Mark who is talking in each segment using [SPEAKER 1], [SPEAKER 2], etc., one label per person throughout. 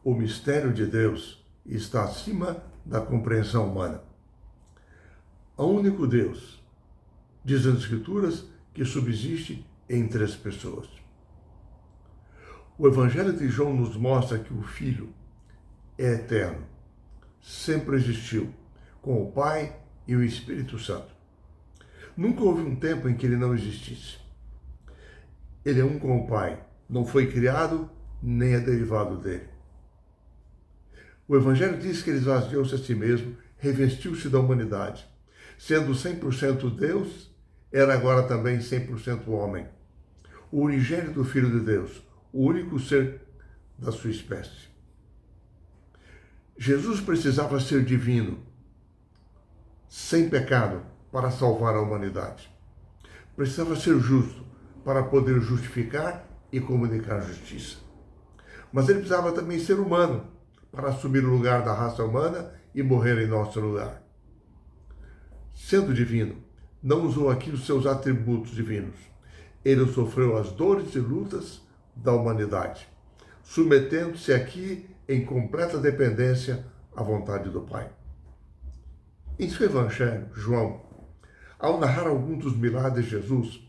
[SPEAKER 1] o mistério de Deus está acima da compreensão humana. Há um único Deus, diz as Escrituras, que subsiste em três pessoas. O Evangelho de João nos mostra que o Filho é eterno, sempre existiu, com o Pai e o Espírito Santo. Nunca houve um tempo em que ele não existisse. Ele é um com o Pai, não foi criado nem é derivado dele. O Evangelho diz que ele esvaziou-se a si mesmo, revestiu-se da humanidade. Sendo 100% Deus, era agora também 100% homem. O unigênito Filho de Deus, o único ser da sua espécie. Jesus precisava ser divino, sem pecado, para salvar a humanidade. Precisava ser justo, para poder justificar e comunicar justiça. Mas ele precisava também ser humano, para assumir o lugar da raça humana e morrer em nosso lugar. Sendo divino, não usou aqui os seus atributos divinos. Ele sofreu as dores e lutas da humanidade, submetendo-se aqui em completa dependência à vontade do Pai. Em seu Evangelho, João, ao narrar alguns dos milagres de Jesus,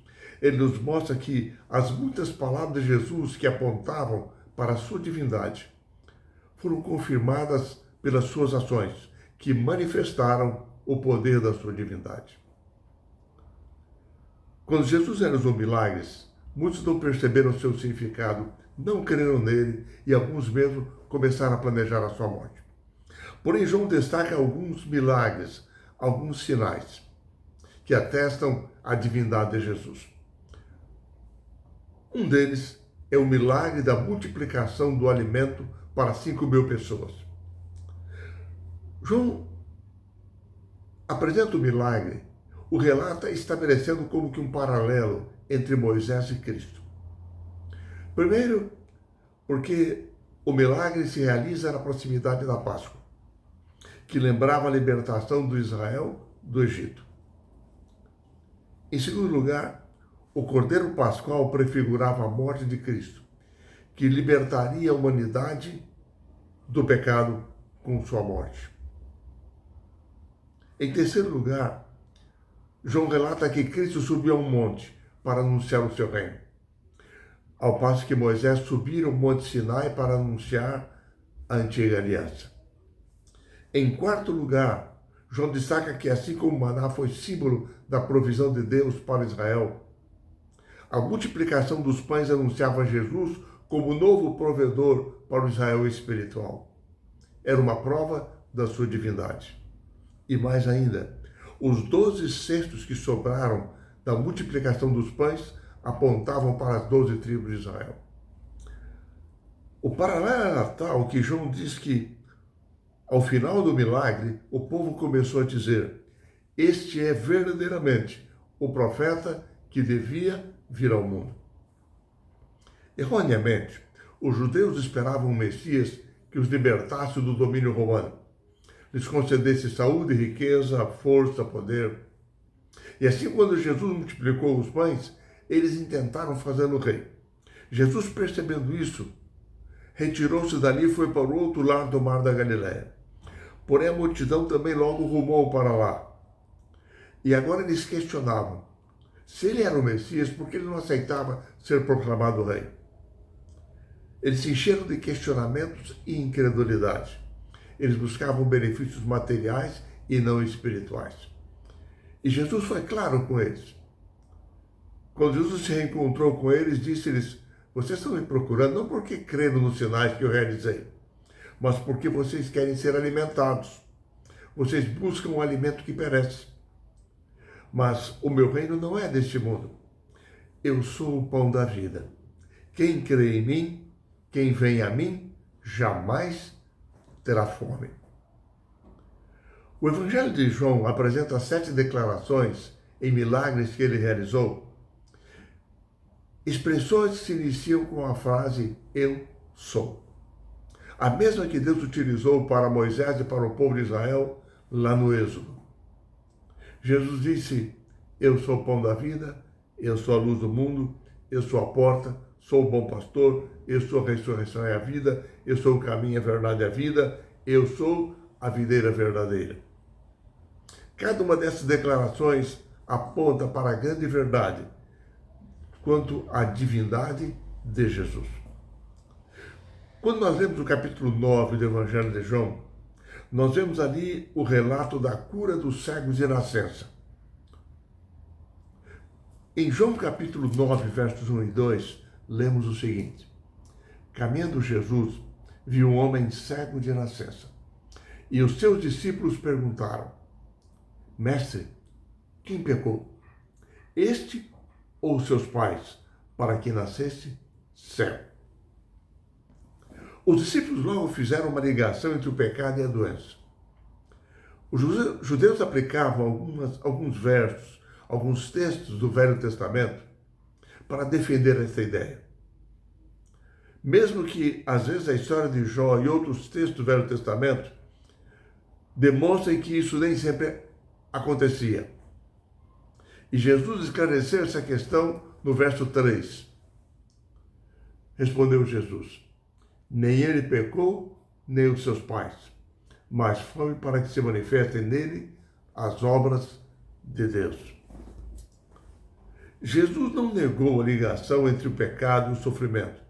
[SPEAKER 1] ele nos mostra que as muitas palavras de Jesus que apontavam para a sua divindade foram confirmadas pelas suas ações, que manifestaram o poder da sua divindade. Quando Jesus realizou milagres, muitos não perceberam seu significado, não creram nele e alguns mesmo começaram a planejar a sua morte. Porém, João destaca alguns milagres, alguns sinais que atestam a divindade de Jesus. Um deles é o milagre da multiplicação do alimento para 5.000 pessoas. João apresenta o milagre, o relata estabelecendo como que um paralelo entre Moisés e Cristo. Primeiro, porque o milagre se realiza na proximidade da Páscoa, que lembrava a libertação do Israel do Egito. Em segundo lugar, o Cordeiro Pascual prefigurava a morte de Cristo, que libertaria a humanidade do pecado com sua morte. Em terceiro lugar, João relata que Cristo subiu a um monte para anunciar o seu reino, ao passo que Moisés subiu ao Monte Sinai para anunciar a antiga aliança. Em quarto lugar, João destaca que assim como o maná foi símbolo da provisão de Deus para Israel, a multiplicação dos pães anunciava Jesus como novo provedor para o Israel espiritual. Era uma prova da sua divindade. E mais ainda, os 12 cestos que sobraram da multiplicação dos pães apontavam para as 12 tribos de Israel. O paralelo era tal que João diz que, ao final do milagre, o povo começou a dizer: este é verdadeiramente o profeta que devia vir ao mundo. Erroneamente, os judeus esperavam um Messias que os libertasse do domínio romano, lhes concedesse saúde, riqueza, força, poder. E assim, quando Jesus multiplicou os pães, eles intentaram fazê-lo rei. Jesus, percebendo isso, retirou-se dali e foi para o outro lado do mar da Galileia. Porém, a multidão também logo rumou para lá. E agora eles questionavam: se ele era o Messias, por que ele não aceitava ser proclamado rei? Eles se encheram de questionamentos e incredulidade. Eles buscavam benefícios materiais e não espirituais. E Jesus foi claro com eles. Quando Jesus se reencontrou com eles, disse-lhes: vocês estão me procurando não porque creram nos sinais que eu realizei, mas porque vocês querem ser alimentados. Vocês buscam um alimento que perece. Mas o meu reino não é deste mundo. Eu sou o pão da vida. Quem crê em mim, quem vem a mim, jamais terá fome. O Evangelho de João apresenta 7 declarações em milagres que ele realizou. Expressões que se iniciam com a frase eu sou. A mesma que Deus utilizou para Moisés e para o povo de Israel lá no Êxodo. Jesus disse: eu sou o pão da vida, eu sou a luz do mundo, eu sou a porta, sou o bom pastor, eu sou a ressurreição e a vida, eu sou o caminho, a verdade e a vida, eu sou a videira verdadeira. Cada uma dessas declarações aponta para a grande verdade quanto à divindade de Jesus. Quando nós lemos o capítulo 9 do Evangelho de João, nós vemos ali o relato da cura dos cegos de nascença. Em João capítulo 9, versos 1 e 2, lemos o seguinte: caminhando Jesus, viu um homem cego de nascença. E os seus discípulos perguntaram: Mestre, quem pecou? Este ou seus pais, para que nascesse cego? Os discípulos logo fizeram uma ligação entre o pecado e a doença. Os judeus aplicavam alguns versos, alguns textos do Velho Testamento para defender essa ideia. Mesmo que, às vezes, a história de Jó e outros textos do Velho Testamento demonstrem que isso nem sempre acontecia. E Jesus esclareceu essa questão no verso 3. Respondeu Jesus: nem ele pecou, nem os seus pais, mas foi para que se manifestem nele as obras de Deus. Jesus não negou a ligação entre o pecado e o sofrimento,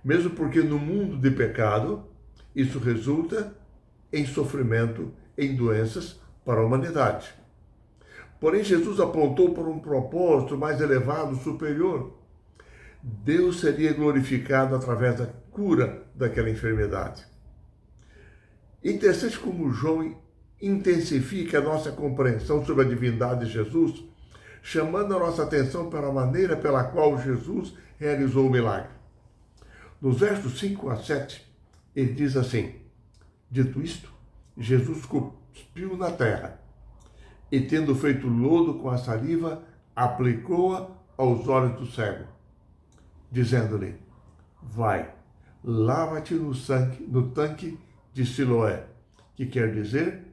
[SPEAKER 1] mesmo porque no mundo de pecado, isso resulta em sofrimento, em doenças para a humanidade. Porém, Jesus apontou para um propósito mais elevado, superior. Deus seria glorificado através da cura daquela enfermidade. Interessante como João intensifica a nossa compreensão sobre a divindade de Jesus, chamando a nossa atenção para a maneira pela qual Jesus realizou o milagre. Nos versos 5 a 7, ele diz assim: dito isto, Jesus cuspiu na terra e, tendo feito lodo com a saliva, aplicou-a aos olhos do cego, dizendo-lhe: vai, lava-te no tanque de Siloé, que quer dizer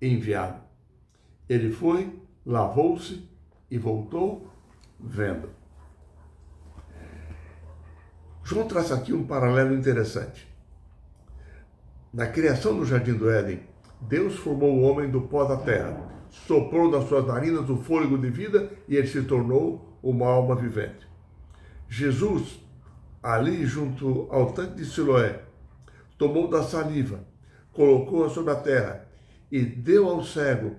[SPEAKER 1] enviado. Ele foi, lavou-se e voltou vendo. João traça aqui um paralelo interessante. Na criação do Jardim do Éden, Deus formou o homem do pó da terra, soprou nas suas narinas o fôlego de vida e ele se tornou uma alma vivente. Jesus, ali junto ao tanque de Siloé, tomou da saliva, colocou-a sobre a terra e deu ao cego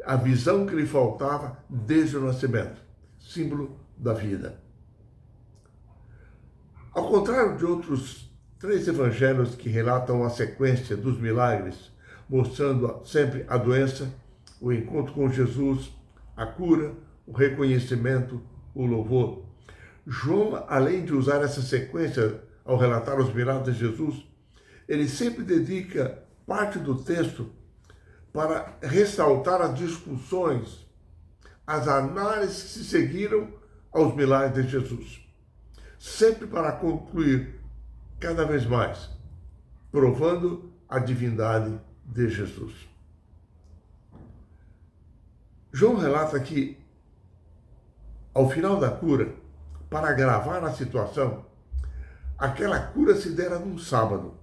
[SPEAKER 1] a visão que lhe faltava desde o nascimento, símbolo da vida. Ao contrário de outros 3 evangelhos que relatam a sequência dos milagres, mostrando sempre a doença, o encontro com Jesus, a cura, o reconhecimento, o louvor, João, além de usar essa sequência ao relatar os milagres de Jesus, ele sempre dedica parte do texto para ressaltar as discussões, as análises que se seguiram aos milagres de Jesus. Sempre para concluir cada vez mais, provando a divindade de Jesus. João relata que, ao final da cura, para agravar a situação, aquela cura se dera num sábado,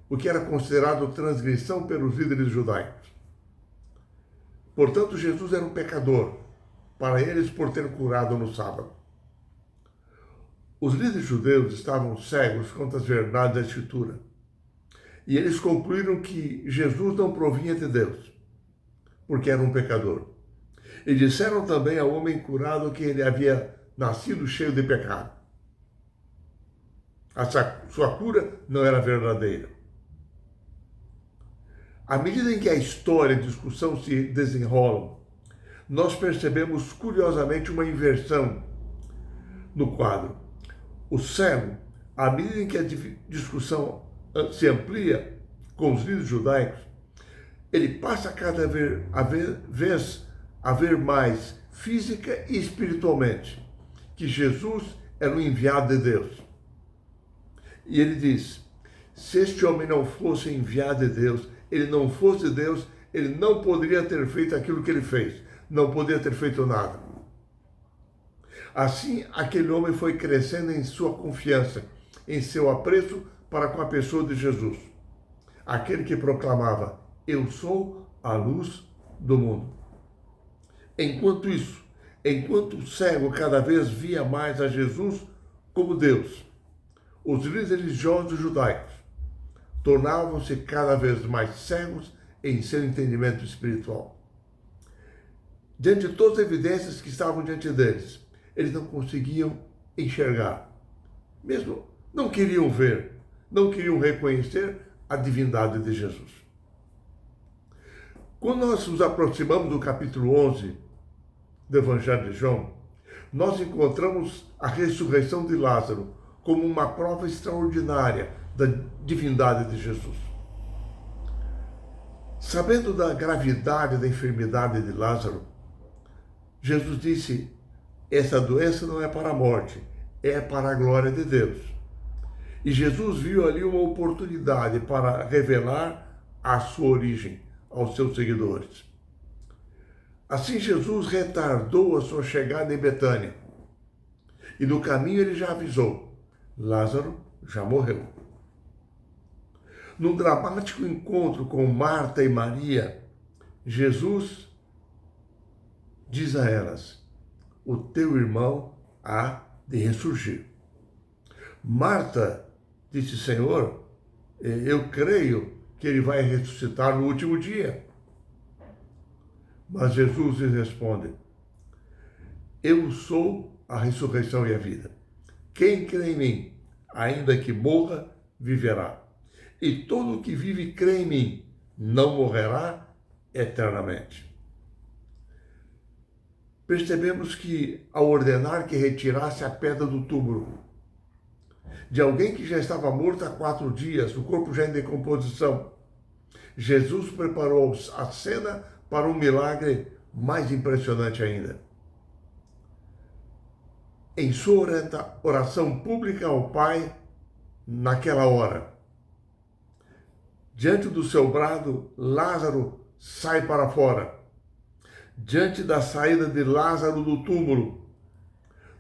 [SPEAKER 1] o que era considerado transgressão pelos líderes judaicos. Portanto, Jesus era um pecador, para eles por ter curado no sábado. Os líderes judeus estavam cegos quanto às verdades da Escritura, e eles concluíram que Jesus não provinha de Deus, porque era um pecador. E disseram também ao homem curado que ele havia nascido cheio de pecado. A sua cura não era verdadeira. À medida em que a história e a discussão se desenrolam, nós percebemos curiosamente uma inversão no quadro. O cego, à medida em que a discussão se amplia com os líderes judaicos, ele passa cada vez a ver mais física e espiritualmente que Jesus era o enviado de Deus. E ele diz: se este homem não fosse enviado de Deus, ele não fosse Deus, ele não poderia ter feito aquilo que ele fez, não poderia ter feito nada. Assim, aquele homem foi crescendo em sua confiança, em seu apreço para com a pessoa de Jesus. Aquele que proclamava: eu sou a luz do mundo. Enquanto isso, enquanto o cego cada vez via mais a Jesus como Deus, os líderes religiosos judaicos tornavam-se cada vez mais cegos em seu entendimento espiritual. Diante de todas as evidências que estavam diante deles, eles não conseguiam enxergar. Mesmo não queriam ver, não queriam reconhecer a divindade de Jesus. Quando nós nos aproximamos do capítulo 11 do Evangelho de João, nós encontramos a ressurreição de Lázaro como uma prova extraordinária da divindade de Jesus. Sabendo da gravidade da enfermidade de Lázaro, Jesus disse: essa doença não é para a morte, é para a glória de Deus. E Jesus viu ali uma oportunidade para revelar a sua origem aos seus seguidores. Assim, Jesus retardou a sua chegada em Betânia. E no caminho ele já avisou: Lázaro já morreu. Num dramático encontro com Marta e Maria, Jesus diz a elas: o teu irmão há de ressurgir. Marta disse: Senhor, eu creio que ele vai ressuscitar no último dia. Mas Jesus lhe responde: eu sou a ressurreição e a vida. Quem crê em mim, ainda que morra, viverá. E todo o que vive e crê em mim não morrerá eternamente. Percebemos que, ao ordenar que retirasse a pedra do túmulo de alguém que já estava morto há 4 dias, o corpo já em decomposição, Jesus preparou a cena para um milagre mais impressionante ainda. Em sua oração pública ao Pai, naquela hora, diante do seu brado, Lázaro sai para fora. Diante da saída de Lázaro do túmulo,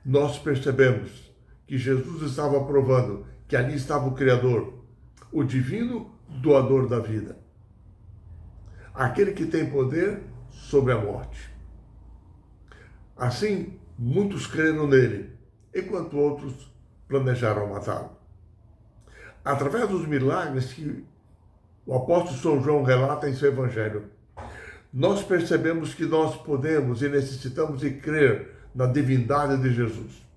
[SPEAKER 1] nós percebemos que Jesus estava provando que ali estava o Criador, o divino doador da vida, aquele que tem poder sobre a morte. Assim, muitos creram nele, enquanto outros planejaram matá-lo. Através dos milagres que o apóstolo São João relata em seu Evangelho, nós percebemos que nós podemos e necessitamos de crer na divindade de Jesus.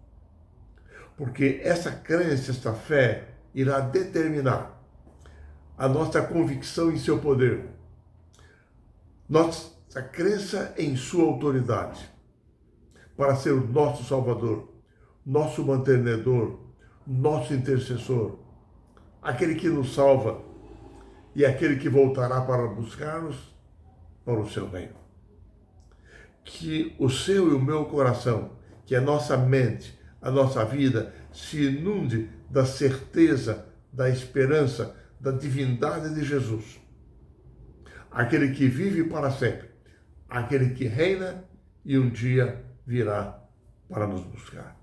[SPEAKER 1] Porque essa crença, essa fé, irá determinar a nossa convicção em seu poder, nossa crença em sua autoridade, para ser o nosso Salvador, nosso mantenedor, nosso intercessor, aquele que nos salva e aquele que voltará para buscar-nos para o seu reino. Que o seu e o meu coração, que a nossa mente, a nossa vida se inunde da certeza, da esperança, da divindade de Jesus. Aquele que vive para sempre, aquele que reina e um dia virá para nos buscar.